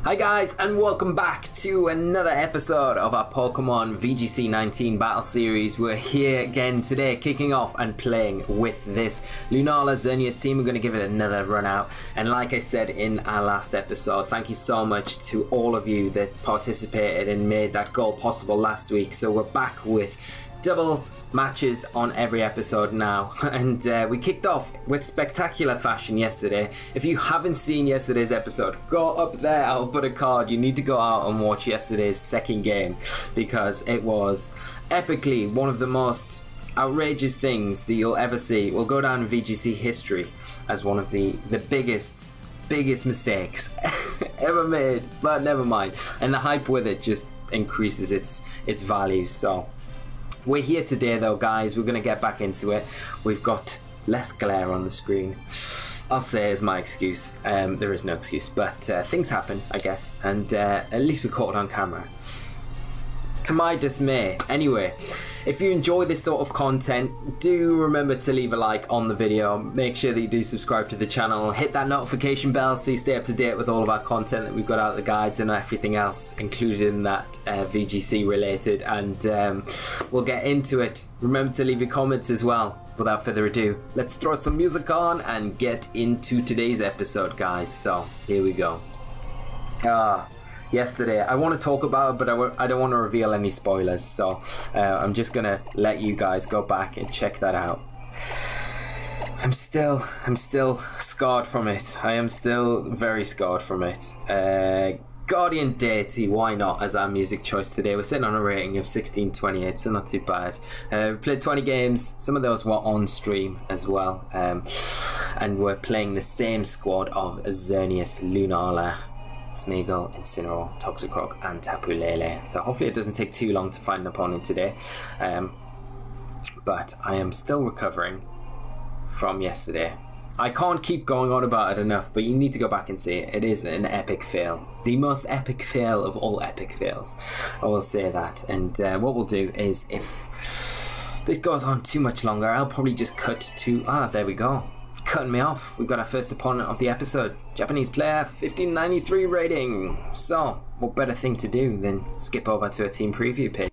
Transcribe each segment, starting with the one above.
Hi guys, and welcome back to another episode of our Pokemon VGC 19 battle series. We're here again today, kicking off and playing with this Lunala Xerneas team. We're going to give it another run out, and like I said in our last episode, thank you so much to all of you that participated and made that goal possible last week. So we're back with double matches on every episode now, and we kicked off with spectacular fashion yesterday. If you haven't seen yesterday's episode, go up there, I'll put a card. You need to go out and watch yesterday's second game, because it was epically one of the most outrageous things that you'll ever see. It will go down in VGC history as one of the biggest mistakes ever made, but never mind. And the hype with it just increases its value. So we're here today though, guys. We're going to get back into it. We've got less glare on the screen, I'll say, is my excuse. There is no excuse, but things happen, I guess, and at least we caught it on camera, to my dismay. Anyway, if you enjoy this sort of content, do remember to leave a like on the video. Make sure that you do subscribe to the channel. Hit that notification bell so you stay up to date with all of our content that we've got out, the guides and everything else included in that VGC related. And we'll get into it. Remember to leave your comments as well. Without further ado, let's throw some music on and get into today's episode, guys. So here we go. Yesterday, I want to talk about it, but I don't want to reveal any spoilers, so I'm just gonna let you guys go back and check that out. I'm still scarred from it. I am still very scarred from it. Guardian Deity, why not, as our music choice today. We're sitting on a rating of 1628, so not too bad. We played 20 games, some of those were on stream as well, and we're playing the same squad of Xerneas, Lunala, Smeagol, Incineroar, Toxicroak and Tapu Lele. So hopefully it doesn't take too long to find an opponent today. But I am still recovering from yesterday. I can't keep going on about it enough, but you need to go back and see it. It is an epic fail. The most epic fail of all epic fails. I will say that. And what we'll do is, if this goes on too much longer, I'll probably just cut to... there we go. Cutting me off. We've got our first opponent of the episode. Japanese player, 1593 rating. So, what better thing to do than skip over to a team preview page.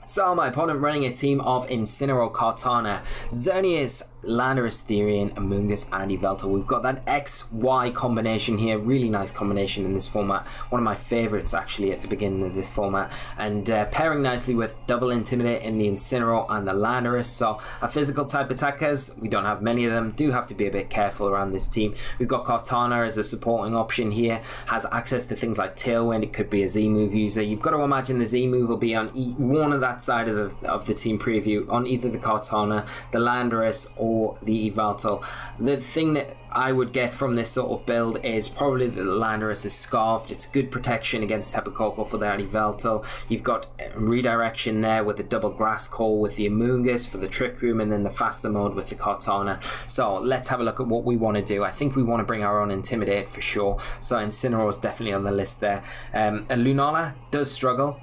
So, my opponent running a team of Incineroar, Kartana, Xerneas, Landorus, Therian, Amoonguss and Yveltal. We've got that XY combination here, really nice combination in this format, one of my favourites actually at the beginning of this format, and pairing nicely with double Intimidate in the Incineroar and the Landorus. So our physical type attackers, we don't have many of them, do have to be a bit careful around this team. We've got Kartana as a supporting option here, has access to things like Tailwind, it could be a Z-move user. You've got to imagine the Z-move will be on one of that side of the team preview, on either the Kartana, the Landorus or the Yveltal. The thing that I would get from this sort of build is probably that the Landorus is scarfed. It's good protection against Tapu Koko for that Yveltal. You've got redirection there with the double Grass Call with the Amoonguss for the Trick Room, and then the faster mode with the Kartana. So let's have a look at what we want to do. I think we want to bring our own Intimidate for sure. So Incineroar is definitely on the list there. Lunala does struggle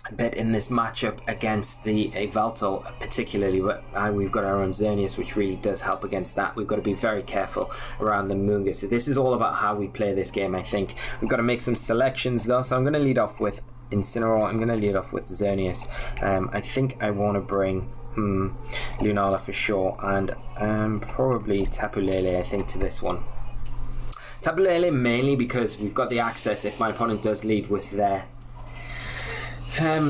a bit in this matchup against the Yveltal particularly, but we've got our own Xerneas, which really does help against that. We've got to be very careful around the Amoonguss. So this is all about how we play this game, I think. We've got to make some selections though, so I'm going to lead off with Incineroar. I'm going to lead off with Xerneas. I think I want to bring Lunala for sure, and probably Tapu Lele, I think, to this one. Tapu Lele mainly because we've got the access if my opponent does lead with their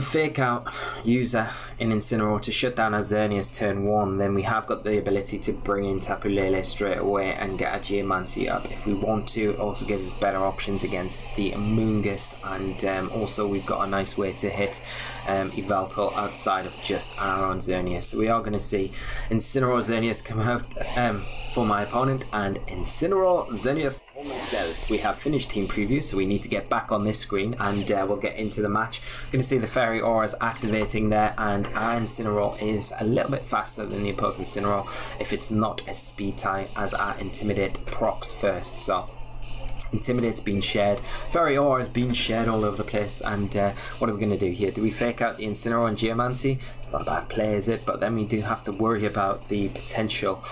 fake out user in Incineroar to shut down our Xerneas turn 1, then we have got the ability to bring in Tapu Lele straight away and get our Geomancy up if we want to. It also gives us better options against the Amoonguss, and also we've got a nice way to hit Yveltal outside of just our own Xerneas. So we are going to see Incineroar Xerneas come out for my opponent, and Incineroar Xerneas for myself. We have finished team preview, so we need to get back on this screen, and we'll get into the match. We're going to see the Fairy Auras activating there, and our Incineroar is a little bit faster than the opposing Incineroar if it's not a speed tie, as our Intimidate procs first. So Intimidate's been shared, Fairy Aura has been shared all over the place, and what are we going to do here? Do we fake out the Incineroar and Geomancy? It's not a bad play, is it? But then we do have to worry about the potential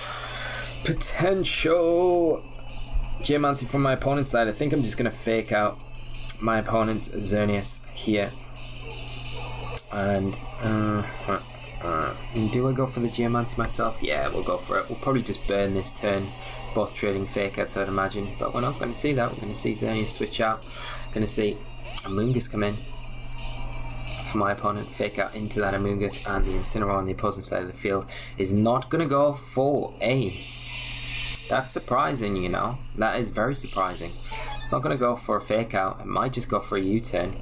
Geomancy from my opponent's side. I think I'm just going to fake out my opponent's Xerneas here. And do I go for the Geomancy myself? Yeah, we'll go for it. We'll probably just burn this turn, both trading fake outs, I'd imagine. But we're not going to see that. We're going to see Xerneas switch out. Going to see Amoonguss come in for my opponent, fake out into that Amoonguss, and the Incineroar on the opposing side of the field is not going to go for A. That's surprising, you know. That is very surprising. It's not going to go for a fake out. It might just go for a U-turn,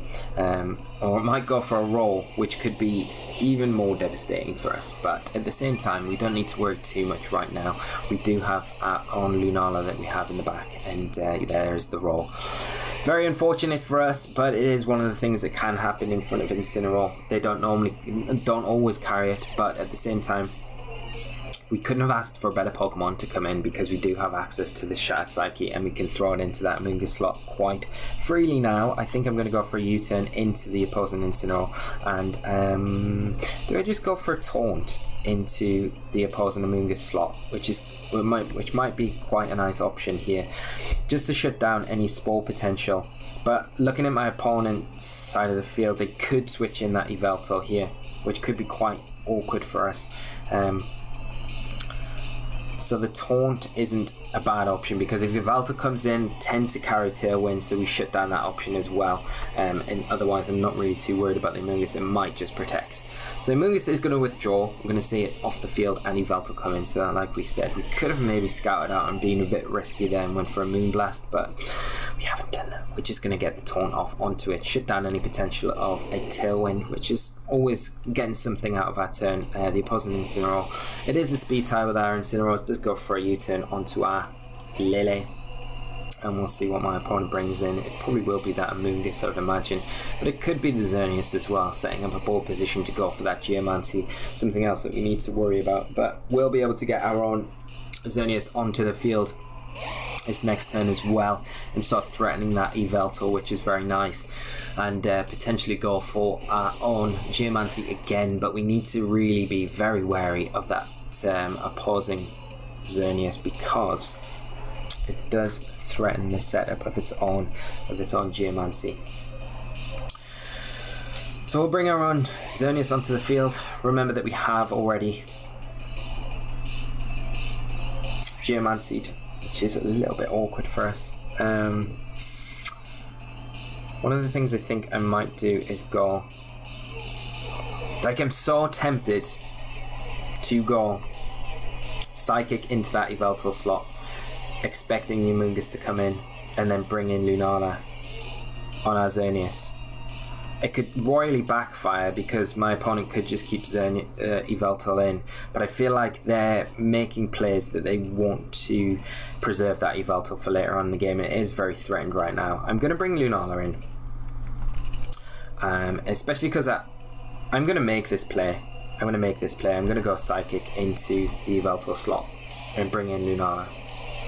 or it might go for a roll, which could be even more devastating for us. But at the same time, we don't need to worry too much right now. We do have our own Lunala that we have in the back, and there's the roll. Very unfortunate for us, but it is one of the things that can happen in front of Incineroar. They don't always carry it, but at the same time, we couldn't have asked for a better Pokemon to come in, because we do have access to the Shattered Psyche and we can throw it into that Amoonguss slot quite freely now. I think I'm going to go for a U-turn into the opposing Incineroar, and do I just go for a Taunt into the opposing Amoonguss slot, which might be quite a nice option here, just to shut down any Spore potential. But looking at my opponent's side of the field, they could switch in that Yveltal here, which could be quite awkward for us. So the Taunt isn't a bad option, because if Yveltal comes in, tend to carry Tailwind, so we shut down that option as well. And otherwise, I'm not really too worried about the Amoonguss. It might just protect. So Amoonguss is going to withdraw. We're going to see it off the field, and Yveltal come in. So like we said, we could have maybe scouted out and been a bit risky there and went for a Moonblast, but we haven't done that. We're just going to get the Taunt off onto it, shut down any potential of a Tailwind, which is always getting something out of our turn. The opposing Incineroar, it is a speed tie with our Incineroar, does go for a U-turn onto our Lily, and we'll see what my opponent brings in. It probably will be that Amoonguss, I would imagine, but it could be the Xerneas as well, setting up a board position to go for that Geomancy, something else that we need to worry about. But we'll be able to get our own Xerneas onto the field this next turn as well, and start threatening that Yveltal, which is very nice, and potentially go for our own Geomancy again. But we need to really be very wary of that opposing Xerneas, because it does threaten the setup of its own Geomancy. So we'll bring our own Xerneas onto the field. Remember that we have already Geomancied, which is a little bit awkward for us. One of the things I think I might do is go, like, I'm so tempted to go Psychic into that Yveltal slot, expecting the Amoonguss to come in, and then bring in Lunala on our Xerneas. It could royally backfire, because my opponent could just keep Yveltal in, but I feel like they're making plays that they want to preserve that Yveltal for later on in the game, and it is very threatened right now. I'm going to bring Lunala in, especially because I'm going to make this play. I'm going to go Psychic into the Yveltal slot and bring in Lunala.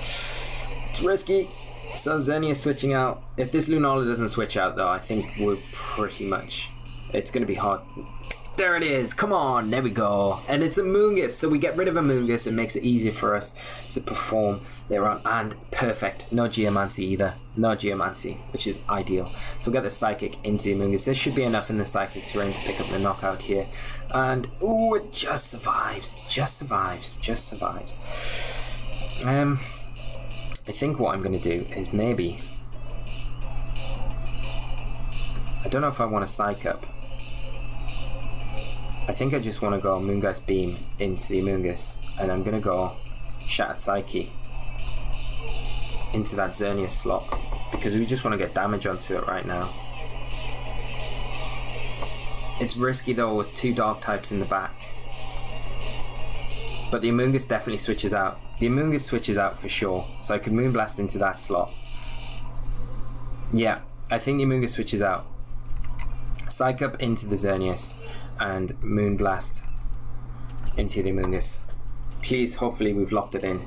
It's risky. So Xerneas switching out. If this Lunala doesn't switch out, though, I think we're pretty much... It's going to be hard. There it is. Come on. There we go. And it's Amoonguss. So we get rid of Amoonguss. It makes it easier for us to perform there on. And perfect. No Geomancy either. No Geomancy, which is ideal. So we'll get the Psychic into Amoonguss. There should be enough in the Psychic terrain to pick up the knockout here. And, ooh, it just survives. Just survives. Just survives. I think what I'm going to do is maybe... I don't know if I want to Psych up. I think I just want to go Moongeist Beam into the Amoonguss, and I'm going to go Shattered Psyche into that Xerneas slot, because we just want to get damage onto it right now. It's risky though with two Dark types in the back. But the Amoonguss definitely switches out. The Amoonguss switches out for sure, so I could Moonblast into that slot. Yeah, I think the Amoonguss switches out. Psych up into the Xerneas and Moonblast into the Amoonguss. Please, hopefully we've locked it in.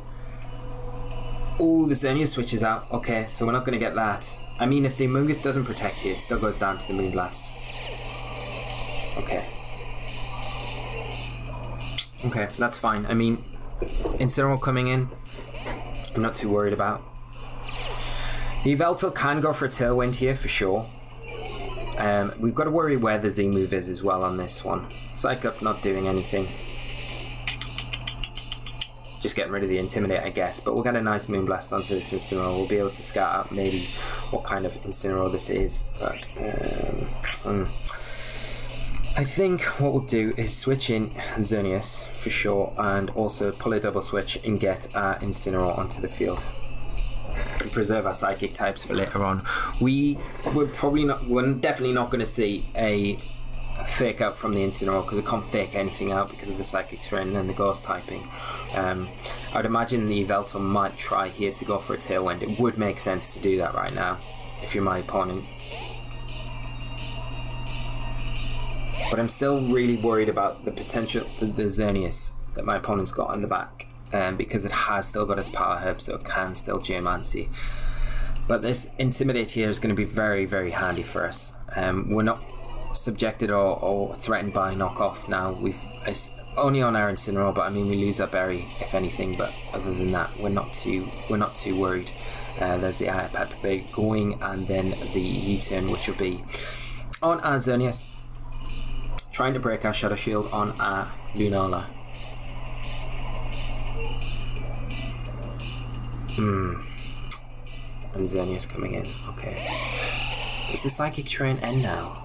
Oh, the Xerneas switches out. Okay, so we're not going to get that. I mean, if the Amoonguss doesn't protect here, it still goes down to the Moonblast. Okay. Okay, that's fine. I mean, Incineroar coming in, I'm not too worried about. The Yveltal can go for a Tailwind here for sure. We've got to worry where the Z move is as well on this one. Psych Up not doing anything. Just getting rid of the Intimidate, I guess. But we'll get a nice Moonblast onto this Incineroar. We'll be able to scout out maybe what kind of Incineroar this is. But I think what we'll do is switch in Xerneas for sure, and also pull a double switch and get our Incineroar onto the field. And preserve our Psychic types for later on. We're definitely not going to see a fake out from the Incineroar because it can't fake anything out because of the Psychic terrain and the Ghost typing. I'd imagine the Yveltal might try here to go for a Tailwind. It would make sense to do that right now if you're my opponent. But I'm still really worried about the potential for the Xerneas that my opponent's got on the back, because it has still got its Power Herb, so it can still Geomancy. But this Intimidate here is going to be very, very handy for us. We're not subjected or threatened by knockoff now. It's only on our Incineroar, but I mean we lose our Berry if anything. But other than that, we're not too worried. There's the Aya Pepper going, and then the U-turn, which will be on our Xerneas, trying to break our Shadow Shield on our Lunala. And Xerneas coming in. Okay. Does the Psychic Terrain end now?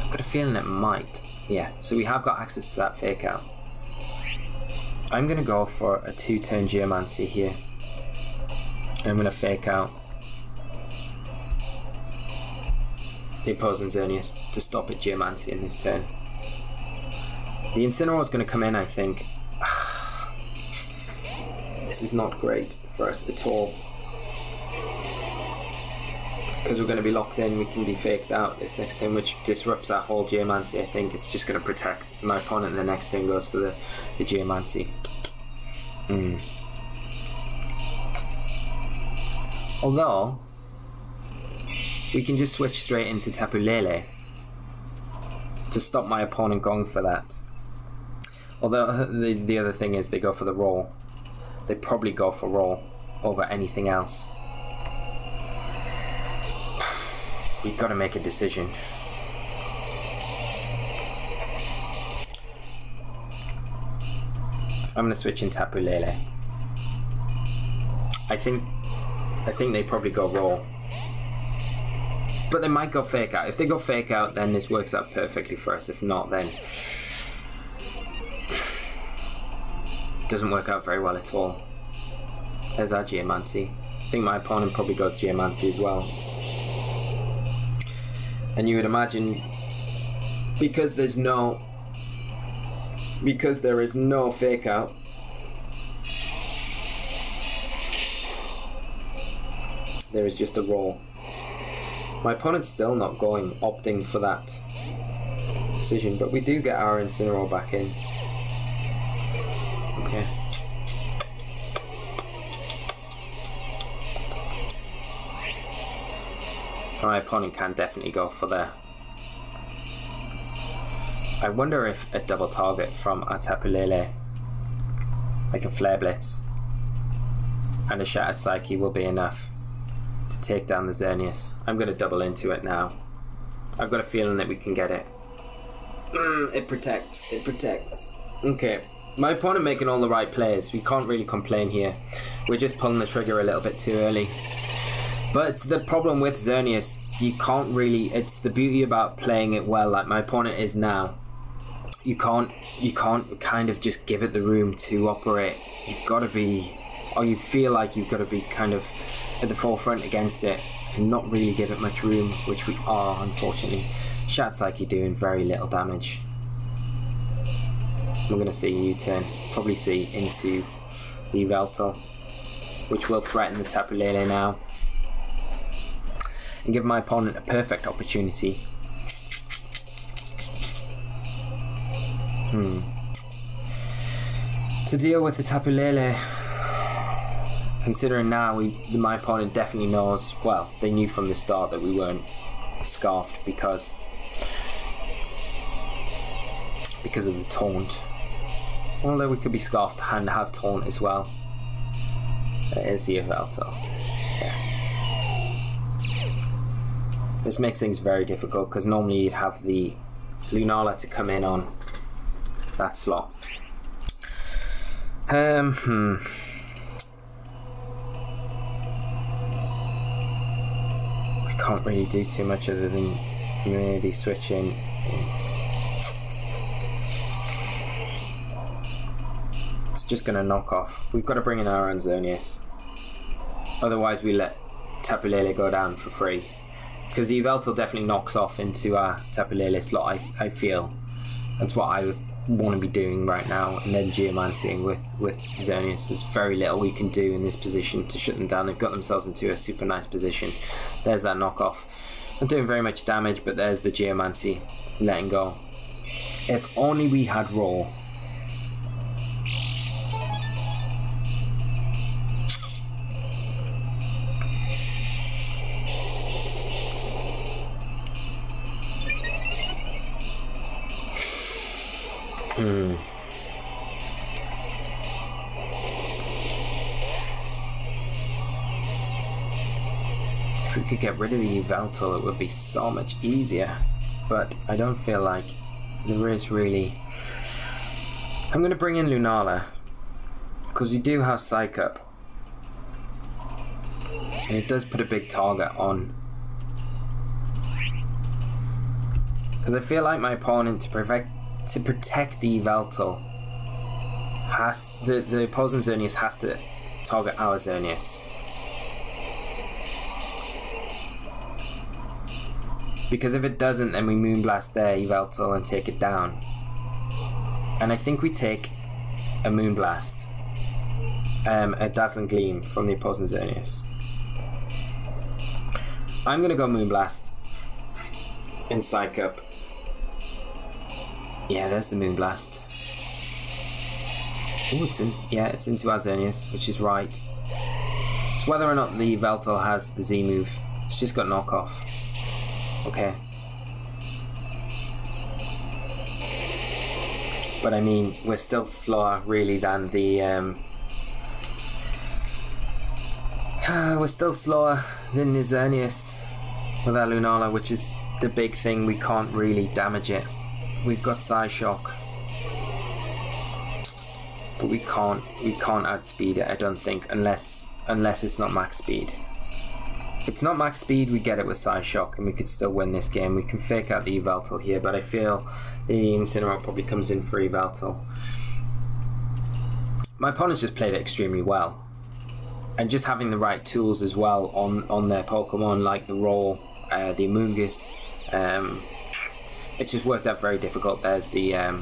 I've got a feeling it might. Yeah, so we have got access to that fake out. I'm going to go for a 2-turn Geomancy here. I'm going to fake out the opposing Xerneas to stop it Geomancy in this turn. The Incineroar is going to come in, I think. This is not great for us at all. Because we're going to be locked in, we can be faked out this next turn, which disrupts our whole Geomancy. I think it's just going to protect my opponent, and the next turn goes for the Geomancy. Although, we can just switch straight into Tapu Lele to stop my opponent going for that. Although, the other thing is they go for the roll. They probably go for roll over anything else. We've got to make a decision. I'm going to switch in Tapu Lele. I think they probably go roll. But they might go fake out. If they go fake out, then this works out perfectly for us. If not, then it doesn't work out very well at all. There's our Geomancy. I think my opponent probably goes Geomancy as well. And you would imagine, because there is no fake out, there is just a roll. My opponent's still not opting for that decision, but we do get our Incineroar back in. Okay. My opponent can definitely go for there. I wonder if a double target from a Tapu Lele, like a Flare Blitz and a Shattered Psyche, will be enough to take down the Xerneas. I'm going to double into it now. I've got a feeling that we can get it. It protects. It protects. Okay. My opponent making all the right plays. We can't really complain here. We're just pulling the trigger a little bit too early. But the problem with Xerneas, you can't really, it's the beauty about playing it well like my opponent is now. You can't kind of just give it the room to operate. You've got to be, or you feel like you've got to be kind of at the forefront against it and not really give it much room, which we are, unfortunately. Shattered Psyche doing very little damage. We're going to see a U-turn, probably see into the Yveltal, which will threaten the Tapu Lele now and give my opponent a perfect opportunity. To deal with the Tapu Lele, considering now my opponent definitely knows, well, they knew from the start that we weren't scarfed because of the taunt. Although we could be scarfed and have taunt as well. There is the Yveltal. Yeah. This makes things very difficult because normally you'd have the Lunala to come in on that slot. We can't really do too much other than maybe switching. It's just going to knock off. We've got to bring in our own Xerneas. Otherwise we let Tapu Lele go down for free. Because the Yveltal definitely knocks off into our Tapu Lele slot, I feel. That's what I would want to be doing right now. And then Geomancying with Xerneas. There's very little we can do in this position to shut them down. They've got themselves into a super nice position. There's that knockoff. Not doing very much damage, but there's the Geomancy letting go. If only we had Roar. If we could get rid of the Yveltal, it would be so much easier, but I don't feel like there is really. I'm going to bring in Lunala because we do have Psych Up, and it does put a big target on. Because I feel like my opponent, to protect the Yveltal, the opposing Xerneas has to target our Xerneas. Because if it doesn't, then we Moonblast their Yveltal and take it down. And I think we take a Moonblast, a Dazzling Gleam from the opposing Xerneas. I'm gonna go Moonblast in Psych Up. Yeah, there's the Moonblast. Oh, it's into our Xerneas, which is right. It's whether or not the Yveltal has the Z move. It's just got knockoff. Okay. But I mean, we're still slower really than the we're still slower than the Xerneas with our Lunala, which is the big thing. We can't really damage it. We've got Psyshock, but we can't outspeed it, I don't think, unless it's not max speed. If it's not max speed, we get it with Psyshock and we could still win this game. We can fake out the Yveltal here, but I feel the Incineroar probably comes in for Yveltal. My opponents just played it extremely well, and just having the right tools as well on their Pokemon, like the Roar, the Amoonguss. It's just worked out very difficult. There's the yeah.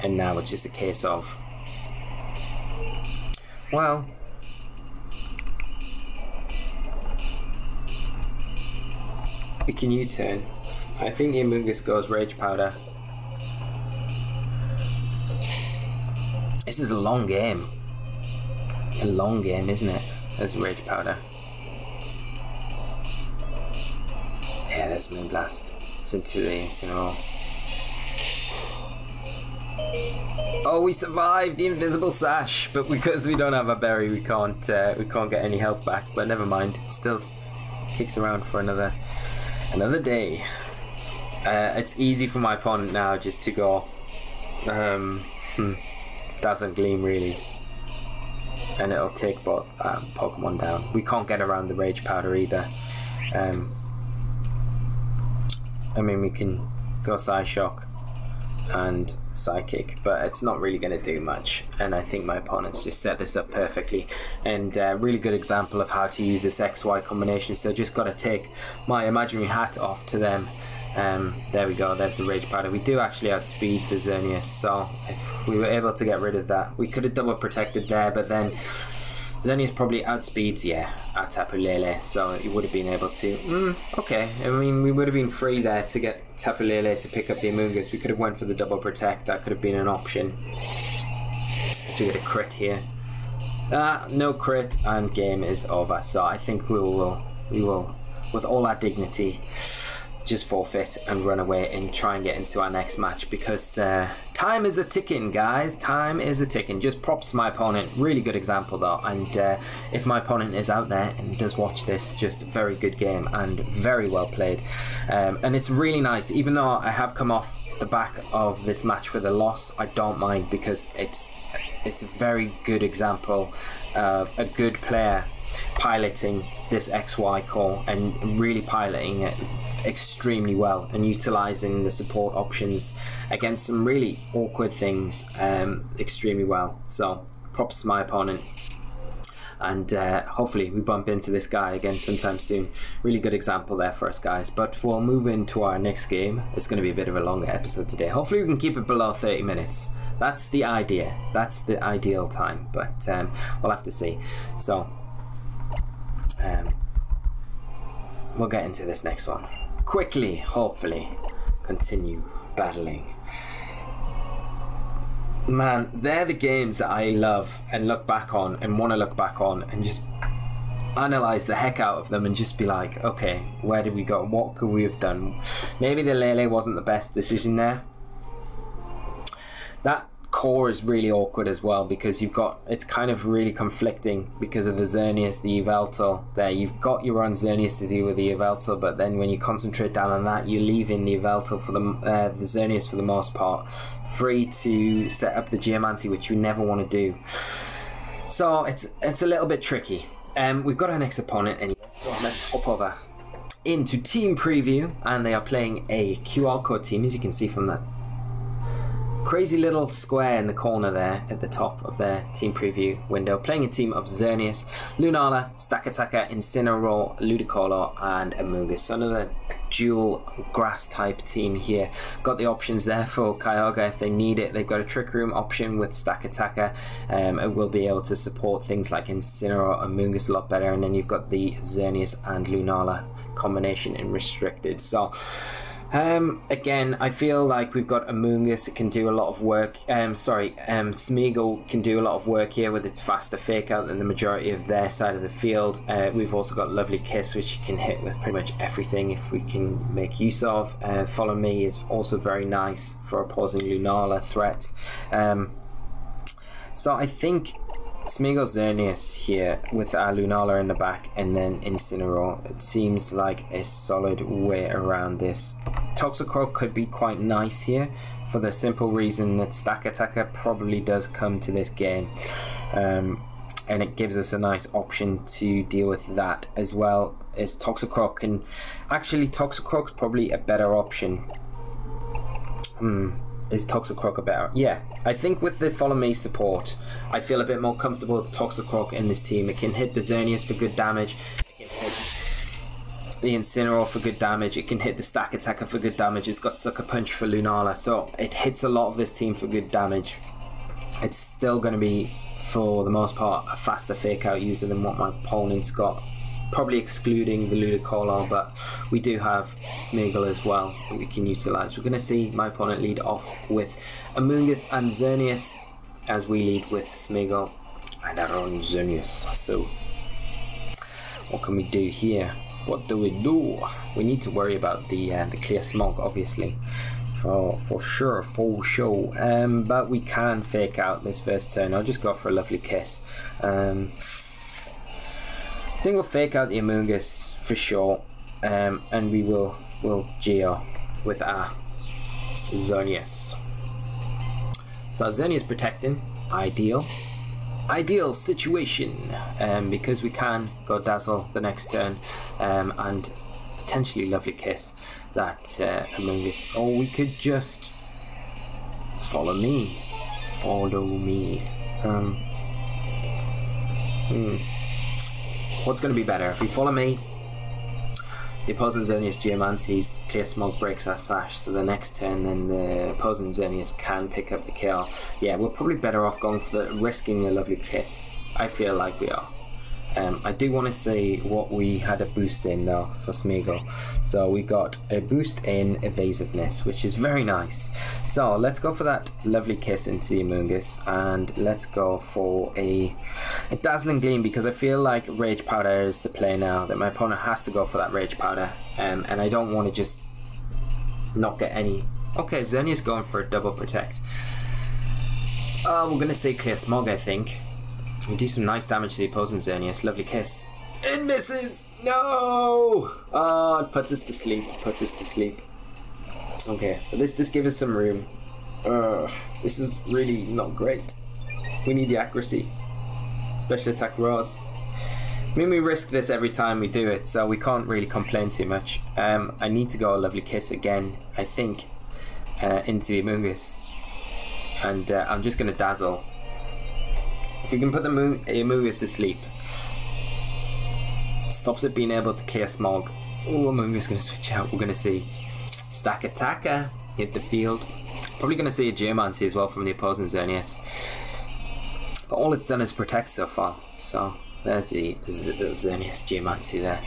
And now it's just a case of, well, we can U-turn. I think the Amoonguss goes Rage Powder. This is a long game. A long game, isn't it? There's Rage Powder. Yeah, there's Moonblast. It's into the Incineroar. Oh, we survived the invisible sash, but because we don't have a berry, we can't get any health back. But never mind, it still kicks around for another day. It's easy for my opponent now just to go Dazzling Gleam really, and it'll take both Pokemon down. We can't get around the Rage Powder either. I mean, we can go Psyshock and Psychic, but it's not really going to do much, and I think my opponents just set this up perfectly, and really good example of how to use this XY combination. So just got to take my imaginary hat off to them. There we go, there's the Rage Powder. We do actually outspeed the Xerneas, so if we were able to get rid of that, we could have double protected there, but then Xerneas probably outspeeds, yeah, our Tapu Lele, so he would have been able to. Okay, I mean, we would have been free there to get Tapu Lele to pick up the Amoonguss. We could have went for the double protect, that could have been an option. So we get a crit here. No crit, and game is over. So I think we will, with all our dignity, just forfeit and run away and try and get into our next match, because time is a ticking, guys. Time is a ticking. Just props to my opponent. Really good example though, and if my opponent is out there and does watch this, just very good game and very well played. And it's really nice, even though I have come off the back of this match with a loss, I don't mind, because it's a very good example of a good player piloting this XY core and really piloting it extremely well and utilizing the support options against some really awkward things extremely well. So props to my opponent, and hopefully we bump into this guy again sometime soon. Really good example there for us, guys. But we'll move into our next game. It's going to be a bit of a longer episode today. Hopefully we can keep it below 30 minutes. That's the idea. That's the ideal time, but we'll have to see. So we'll get into this next one quickly. Hopefully continue battling. Man, they're the games that I love and look back on and want to look back on and just analyze the heck out of them and just be like, okay, where did we go? What could we have done? Maybe the Lele wasn't the best decision there. That core is really awkward as well, because you've got, it's kind of really conflicting because of the Xerneas, the Yveltal there. You've got your own Xerneas to deal with the Yveltal, but then when you concentrate down on that, you're leaving the Yveltal for the Xerneas for the most part free to set up the Geomancy, which you never want to do. So it's a little bit tricky. We've got our next opponent anyway, so let's hop over into team preview, and they are playing a QR code team, as you can see from that crazy little square in the corner there at the top of their team preview window. Playing a team of Xerneas, Lunala, Stakataka, Incineroar, Ludicolo, and Amoonguss. So another dual grass type team here. Got the options there for Kyogre if they need it. They've got a Trick Room option with Stakataka. It will be able to support things like Incineroar, Amoonguss a lot better, and then you've got the Xerneas and Lunala combination in restricted. So again, I feel like we've got Amoonguss. It can do a lot of work. Smeagol can do a lot of work here with its faster fake out than the majority of their side of the field. We've also got Lovely Kiss, which you can hit with pretty much everything if we can make use of. Follow Me is also very nice for opposing Lunala threats. So I think Smeagol Xerneas here with our Lunala in the back and then Incineroar, it seems like a solid way around this. Toxicroak could be quite nice here for the simple reason that Stakataka probably does come to this game, and it gives us a nice option to deal with that as well as Toxicroak. And actually Toxicroak's probably a better option. Is Toxicroak a better? Yeah, I think with the Follow Me support, I feel a bit more comfortable with Toxicroak in this team. It can hit the Xerneas for good damage. It can hit the Incineroar for good damage. It can hit the Stakataka for good damage. It's got Sucker Punch for Lunala, so it hits a lot of this team for good damage. It's still going to be, for the most part, a faster fake out user than what my opponent's got. Probably excluding the Ludicolo, but we do have Smeagol as well that we can utilise. We're going to see my opponent lead off with Amoonguss and Xerneas, as we lead with Smeagol and our own Xerneas. So what can we do here? What do we do? We need to worry about the clear smog, obviously, for sure. But we can fake out this first turn. I'll just go for a Lovely Kiss. I think we'll fake out the Amoonguss for sure, and we will Geo with our Xerneas. So Xerneas protecting, ideal situation, because we can go Dazzle the next turn, and potentially Lovely Kiss that Amoonguss. Or we could just Follow Me. What's going to be better? If we Follow Me, the opposing Xerneas Geomancy's Clear Smog breaks our Slash, so the next turn then the opposing Xerneas can pick up the kill. Yeah, we're probably better off going for risking a Lovely Kiss. I feel like we are. I do want to see what we had a boost in though for Smeagol. So we got a boost in evasiveness, which is very nice. So let's go for that Lovely Kiss into the Amoonguss, and let's go for a Dazzling Gleam, because I feel like Rage Powder is the play now, that my opponent has to go for that Rage Powder, and I don't want to just not get any. Okay, Xerneas going for a double protect. We're going to say Clear Smog, I think. We do some nice damage to the opposing Xerneas. Lovely kiss. It misses! No! Oh, it puts us to sleep. Puts us to sleep. Okay, but this does give us some room. This is really not great. We need the accuracy. Special attack Rose. I mean, we risk this every time we do it, so we can't really complain too much. I need to go a Lovely Kiss again, I think, into the Amoonguss. And I'm just going to Dazzle. If we can put the Amoonguss to sleep, stops it being able to clear Smog. Oh, Amoonguss going to switch out. We're going to see Stack Attacker hit the field. Probably going to see a Geomancy as well from the opposing Xerneas. But all it's done is protect so far. So there's the Xerneas Geomancy there.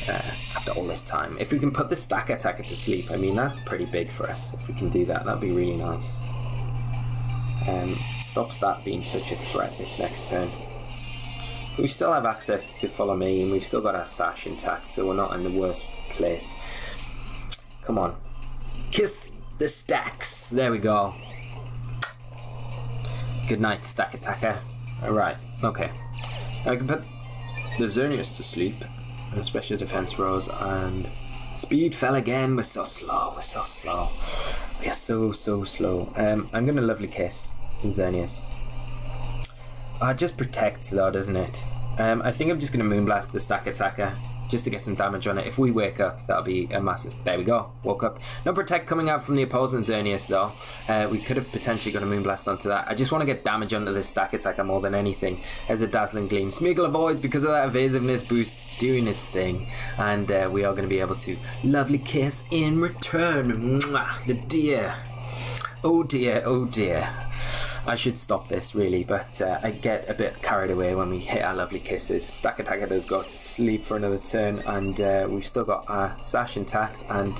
After all this time, if we can put the Stack Attacker to sleep, I mean, that's pretty big for us. If we can do that, that'd be really nice. Stops that being such a threat this next turn. But we still have access to Follow Me, and we've still got our Sash intact, so we're not in the worst place. Come on, kiss the stacks. There we go. Good night, Stack Attacker. Alright, okay. Now we can put the Xerneas to sleep. And Special Defense Rose, and Speed fell again. We're so slow, we're so slow. We are so slow. I'm gonna Lovely Kiss Xerneas. It just protects though, doesn't it? I think I'm just gonna Moonblast the Stack Attacker just to get some damage on it. If we wake up, that'll be a massive... There we go, woke up. No Protect coming out from the opposing Xerneas though. We could have potentially got a Moonblast onto that. I just want to get damage onto this Stack Attacker more than anything. As a Dazzling Gleam. Smeagol avoids because of that Evasiveness boost doing its thing. And we are going to be able to Lovely Kiss in return. Mwah, the deer. Oh dear, oh dear. I should stop this really, but I get a bit carried away when we hit our Lovely Kisses. Stack Attacker does go to sleep for another turn, and we've still got our Sash intact, and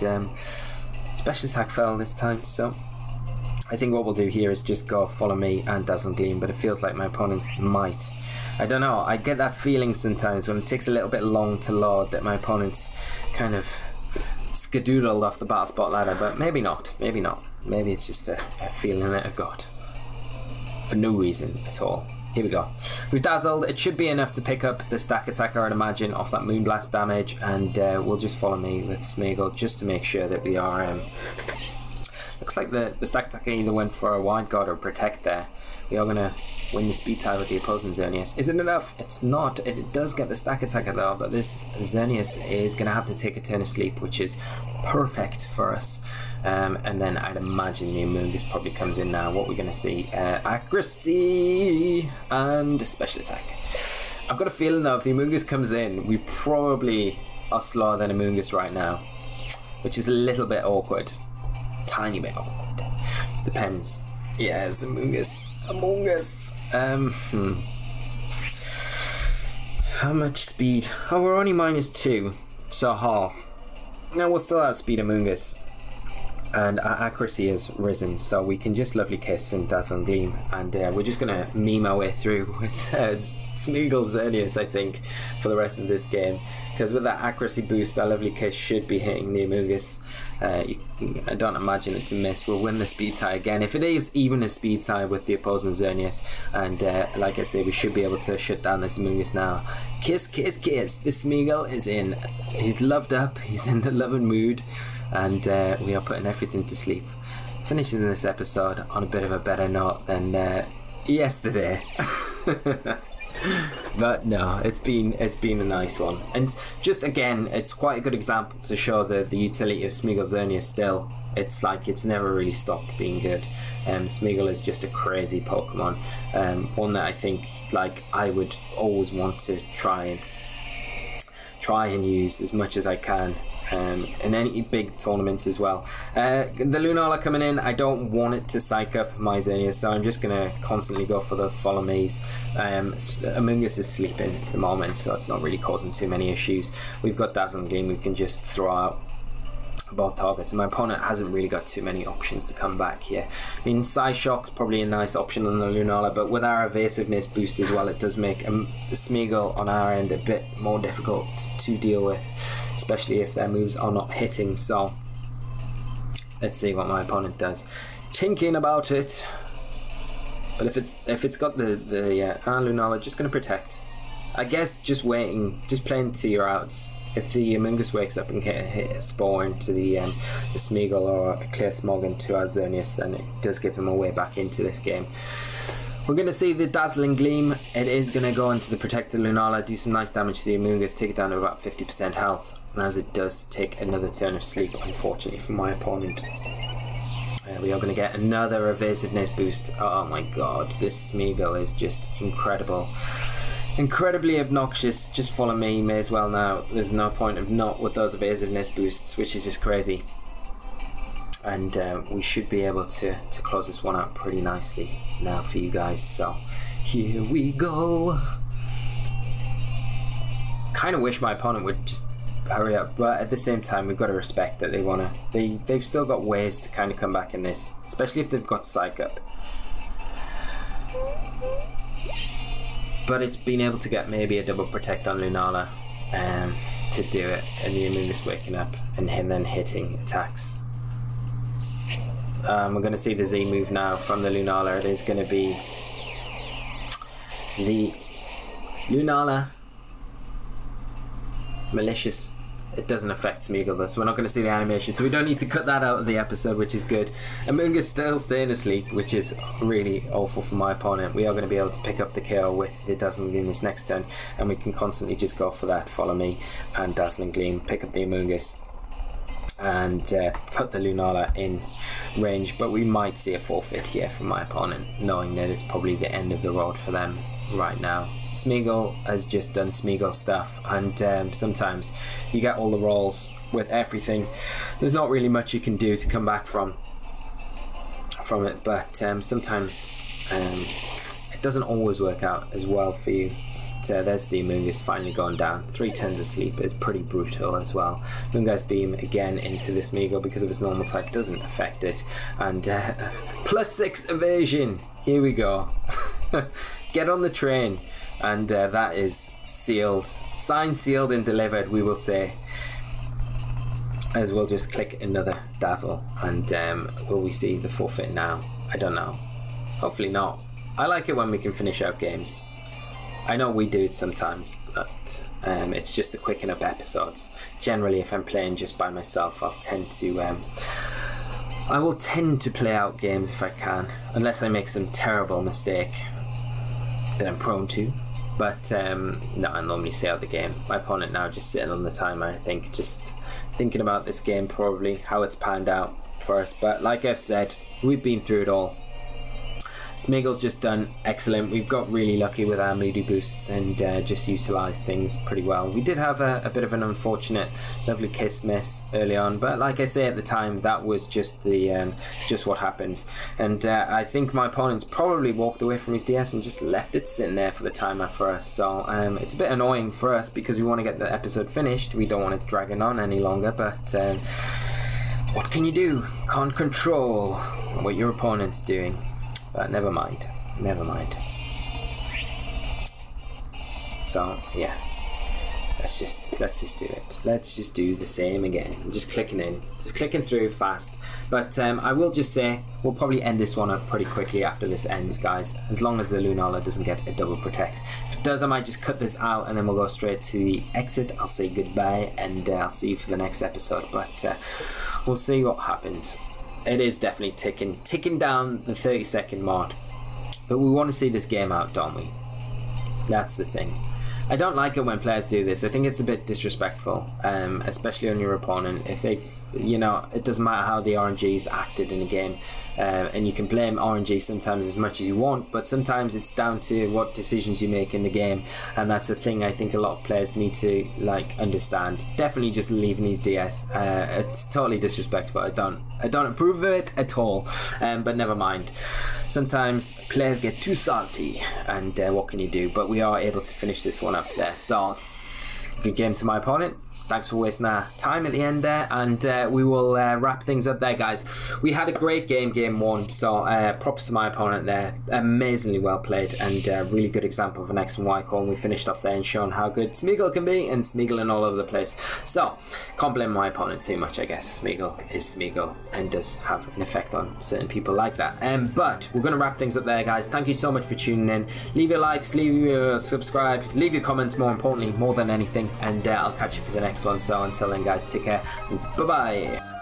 Special Attack fell this time, so I think what we'll do here is just go Follow Me and Dazzling Gleam, but it feels like my opponent might. I don't know, I get that feeling sometimes when it takes a little bit long to load that my opponent's kind of skedoodled off the battle spot ladder, but maybe not, maybe not. Maybe it's just a feeling that I've got. For no reason at all. Here we go. We've Dazzled. It should be enough to pick up the Stack Attacker, I'd imagine, off that Moonblast damage, and we'll just Follow Me with Smeagol just to make sure that we are... looks like the Stack Attacker either went for a Wide Guard or Protect there. We are going to win the speed tie with the opposing Xerneas. Is it enough? It's not. It does get the Stack Attacker though, but this Xerneas is going to have to take a turn of sleep, which is perfect for us. And then I'd imagine the Amoonguss probably comes in now. What we're going to see, accuracy and Special Attack. I've got a feeling though, if the Amoonguss comes in, we probably are slower than Amoonguss right now, which is a little bit awkward. Tiny bit awkward. Depends. Yes, Amoonguss. How much speed? Oh, we're only -2, so half. Now we'll still outspeed Amoonguss. And our accuracy has risen, so we can just Lovely Kiss and Dazzling Gleam, and we're just going to meme our way through with Smeagol Xerneas, I think, for the rest of this game, because with that accuracy boost, our Lovely Kiss should be hitting the Amoonguss. I don't imagine it to miss. We'll win the speed tie again, if it is even a speed tie with the opposing Xerneas, and like I say, we should be able to shut down this Amoonguss now. Kiss, kiss, kiss. This Smeagol is in. He's loved up, he's in the loving mood. And we are putting everything to sleep. Finishing this episode on a bit of a better note than yesterday. But no, it's been a nice one. And just again, it's quite a good example to show the utility of Smeagol Xerneas still. It's like it's never really stopped being good. Smeagol is just a crazy Pokemon. One that I think like I would always want to try and use as much as I can. In any big tournaments as well. The Lunala coming in, I don't want it to psych up my Xerneas, so I'm just going to constantly go for the Follow Me's. Amoonguss is sleeping at the moment, so it's not really causing too many issues. We've got Dazzling Gleam, we can just throw out both targets, and my opponent hasn't really got too many options to come back here. I mean, Psyshock's probably a nice option on the Lunala, but with our evasiveness boost as well, it does make Smeagol on our end a bit more difficult to deal with, especially if their moves are not hitting. So Let's see what my opponent does. Thinking about it. But if it's got the Lunala, just going to protect. I guess just waiting, just playing to your outs. If the Amoonguss wakes up and can hit a spore into the Smeagol or a Clear Smog to our Xerneas, then it does give them a way back into this game. We're going to see the Dazzling Gleam. It is going to go into the Protected Lunala, do some nice damage to the Amoonguss, take it down to about 50% health. And as it does take another turn of sleep, unfortunately for my opponent. We are going to get another Evasiveness boost. Oh my god, this Smeagol is just incredible. Incredibly obnoxious. Just follow me, may as well now. There's no point of not with those Evasiveness boosts, which is just crazy. And we should be able to close this one out pretty nicely now for you guys. So here we go. Kind of wish my opponent would just hurry up, but at the same time we've got to respect that they've still got ways to kind of come back in this, especially if they've got Psych up. But it's been able to get maybe a double protect on Lunala to do it, and the Amoonguss waking up and then hitting attacks. We're going to see the Z move now from the Lunala. It is going to be the Lunala Malicious. It doesn't affect Smeagol though, so we're not going to see the animation, so we don't need to cut that out of the episode, which is good. Amoonguss still staying asleep, which is really awful for my opponent. We are going to be able to pick up the kill with the Dazzling Gleam this next turn, and we can constantly just go for that Follow Me and Dazzling Gleam, pick up the Amoonguss and put the Lunala in range. But we might see a forfeit here from my opponent, knowing that it's probably the end of the road for them right now. Smeagol has just done Smeagol stuff, and sometimes you get all the rolls with everything. There's not really much you can do to come back from it, but sometimes it doesn't always work out as well for you. There's the Amoonguss finally going down. 3 turns of sleep is pretty brutal as well. Moongeist Beam again into the Smeagol because of its normal type, doesn't affect it, and +6 evasion. Here we go. Get on the train. And that is sealed, signed, sealed and delivered, we will say, as we'll just click another Dazzle. And will we see the forfeit now? I don't know, hopefully not. I like it when we can finish out games. I know we do it sometimes, but it's just the quicken up episodes. Generally if I'm playing just by myself, I will tend to play out games if I can, unless I make some terrible mistake that I'm prone to. But no, I normally stay out the game. My opponent now just sitting on the timer, I think, just thinking about this game, probably how it's panned out for us. But like I've said, we've been through it all. Smeagol's just done excellent. We've got really lucky with our Moody boosts and just utilised things pretty well. We did have a bit of an unfortunate lovely kiss miss early on, but like I say at the time, that was just the just what happens. And I think my opponent's probably walked away from his DS and just left it sitting there for the timer for us. So it's a bit annoying for us because we want to get the episode finished. We don't want to drag it on any longer, but what can you do? Can't control what your opponent's doing. But never mind, never mind. So yeah, let's just do it. Let's just do the same again. I'm just clicking through fast. But I will just say we'll probably end this one up pretty quickly after this ends, guys, as long as the Lunala doesn't get a double protect. If it does, I might just cut this out and then we'll go straight to the exit. I'll say goodbye and I'll see you for the next episode, but we'll see what happens. It is definitely ticking down the 30-second mark, but we want to see this game out, don't we? That's the thing. I don't like it when players do this. I think it's a bit disrespectful, especially on your opponent. If they, you know, it doesn't matter how the RNG's acted in a game, and you can blame RNG sometimes as much as you want, but sometimes it's down to what decisions you make in the game, and that's a thing I think a lot of players need to understand. Definitely just leaving these DS. It's totally disrespectful. I don't approve of it at all. But never mind. Sometimes players get too salty, and what can you do? But we are able to finish this one up there. So good game to my opponent. thanks for wasting our time at the end there, and we will wrap things up there, guys. We had a great game 1, so props to my opponent there. Amazingly well played, and really good example of an X and Y call, and we finished off there and shown how good Smeagol can be, and Smeagol all over the place. So, can't blame my opponent too much, I guess. Smeagol is Smeagol and does have an effect on certain people like that. But we're going to wrap things up there, guys. Thank you so much for tuning in. Leave your likes, leave your subscribe, leave your comments, more importantly, more than anything, and I'll catch you for the next one. So until then, guys, take care. Bye-bye.